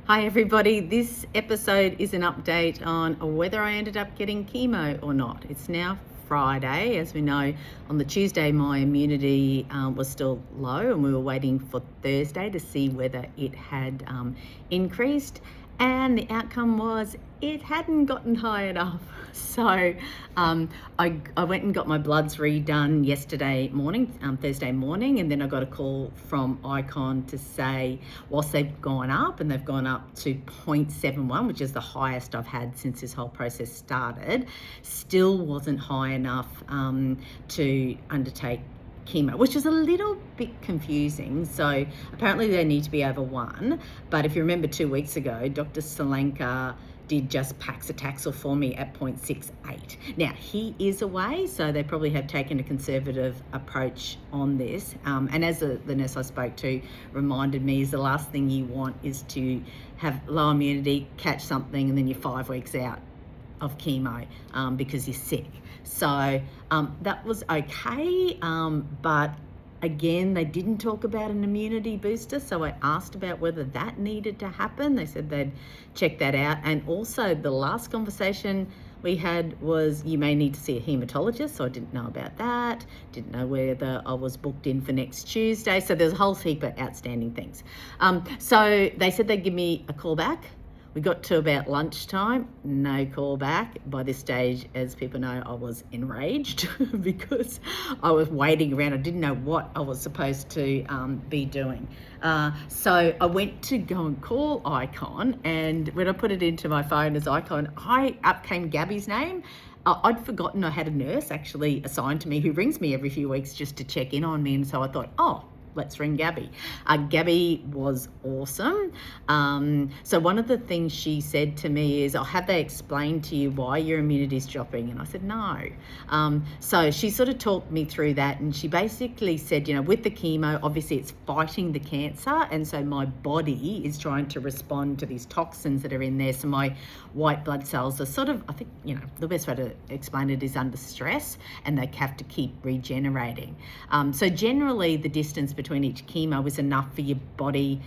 Hi everybody, this episode is an update on whether I ended up getting chemo or not. It's now Friday. As we know, on the Tuesday my immunity was still low and we were waiting for Thursday to see whether it had increased, and the outcome was it hadn't gotten high enough. So I went and got my bloods redone yesterday morning, Thursday morning, and then I got a call from Icon to say whilst they've gone up, and they've gone up to 0.71, which is the highest I've had since this whole process started, still wasn't high enough to undertake chemo, which is a little bit confusing. So apparently they need to be over 1, but if you remember 2 weeks ago, Dr. Solanka did just paclitaxel for me at 0.68. Now, he is away, so they probably have taken a conservative approach on this. And as the nurse I spoke to reminded me, is the last thing you want is to have low immunity, catch something, and then you're 5 weeks out of chemo because you're sick. So that was okay, but again, they didn't talk about an immunity booster, so I asked about whether that needed to happen. They said they'd check that out. And also the last conversation we had was you may need to see a hematologist, so I didn't know about that. Didn't know whether I was booked in for next Tuesday. So there's a whole heap of outstanding things. So they said they'd give me a call back. We got to about lunchtime, no call back. By this stage, as people know, I was enraged because I was waiting around. I didn't know what I was supposed to be doing. So I went to go and call Icon, and when I put it into my phone as Icon, up came Gabby's name. I'd forgotten I had a nurse actually assigned to me who rings me every few weeks just to check in on me, and so I thought, let's ring Gabby. Gabby was awesome. So one of the things she said to me is, have they explained to you why your immunity's dropping? And I said, no. So she sort of talked me through that, and she basically said, with the chemo, obviously it's fighting the cancer, and so my body is trying to respond to these toxins that are in there. So my white blood cells are sort of, I think, the best way to explain it is under stress, and they have to keep regenerating. So generally the distance between each chemo is enough for your body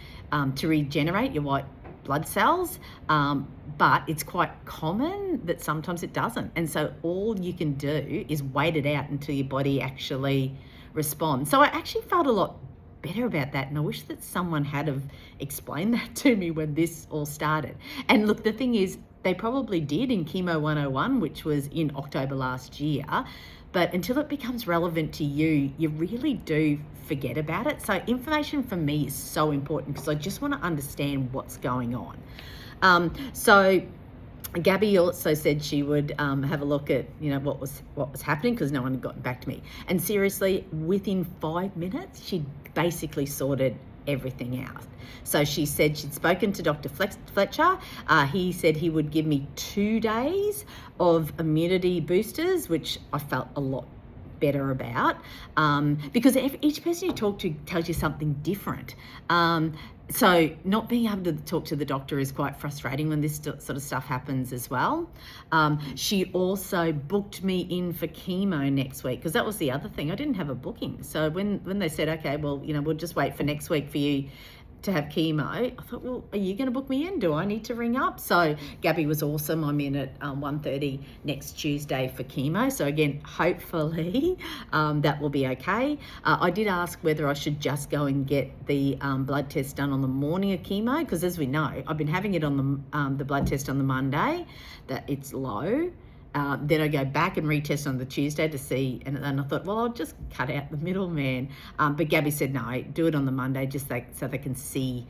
to regenerate your white blood cells, but it's quite common that sometimes it doesn't. And so all you can do is wait it out until your body actually responds. So I actually felt a lot better about that, and I wish that someone had have explained that to me when this all started. And look, the thing is, they probably did in Chemo 101, which was in October last year, but until it becomes relevant to you, you really do forget about it. So information for me is so important because I just want to understand what's going on. So Gabby also said she would have a look at what was happening because no one had gotten back to me. And seriously, within 5 minutes, she'd basically sorted everything out. So she said she'd spoken to Dr. Fletcher. He said he would give me 2 days of immunity boosters, which I felt a lot better about, because each person you talk to tells you something different. So not being able to talk to the doctor is quite frustrating when this sort of stuff happens as well. She also booked me in for chemo next week, because that was the other thing. I didn't have a booking. So when they said, okay, well, we'll just wait for next week for you to have chemo, I thought, well, are you going to book me in? Do I need to ring up? So Gabby was awesome. I'm in at 1:30 next Tuesday for chemo. So again, hopefully that will be okay. I did ask whether I should just go and get the blood test done on the morning of chemo, because as we know, I've been having it on the blood test on the Monday, that it's low. Then I go back and retest on the Tuesday to see, and I thought, well, I'll just cut out the middleman. But Gabby said, no, do it on the Monday just so they can see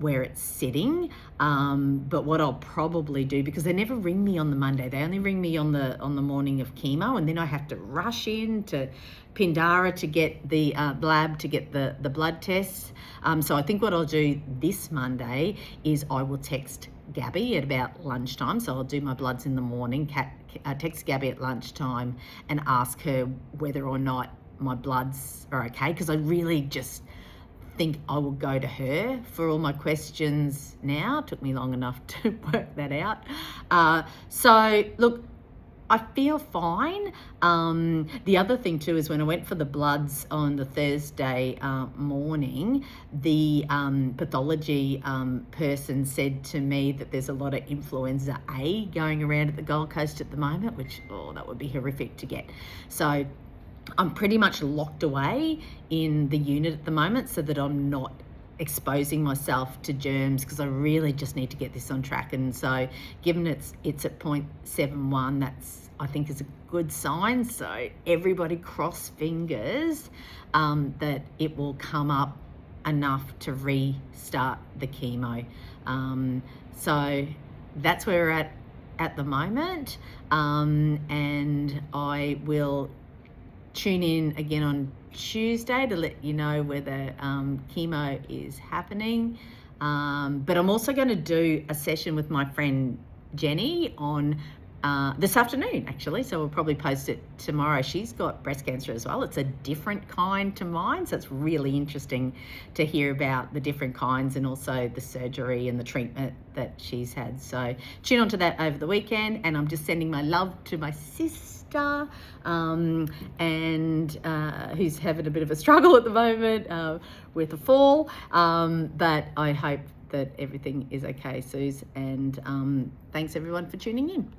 where it's sitting. But what I'll probably do, because they never ring me on the Monday, they only ring me on the morning of chemo, and then I have to rush in to Pindara to get the lab to get the blood tests. So I think what I'll do this Monday is I will text Gabby at about lunchtime. So I'll do my bloods in the morning, text Gabby at lunchtime and ask her whether or not my bloods are okay, because I really just think I will go to her for all my questions now. It took me long enough to work that out. So look, I feel fine. The other thing too is when I went for the bloods on the Thursday morning, the pathology person said to me that there's a lot of influenza A going around at the Gold Coast at the moment, which, that would be horrific to get. So I'm pretty much locked away in the unit at the moment so that I'm not exposing myself to germs, because I really just need to get this on track. And so given it's at 0.71, that's, I think, is a good sign. So everybody cross fingers that it will come up enough to restart the chemo. So that's where we're at the moment, and I will tune in again on Tuesday to let you know whether chemo is happening. But I'm also going to do a session with my friend Jenny on this afternoon, actually. So we'll probably post it tomorrow. She's got breast cancer as well. It's a different kind to mine. So it's really interesting to hear about the different kinds and also the surgery and the treatment that she's had. So tune on to that over the weekend. And I'm just sending my love to my sister, and who's having a bit of a struggle at the moment with a fall, but I hope that everything is okay, Suze, and thanks everyone for tuning in.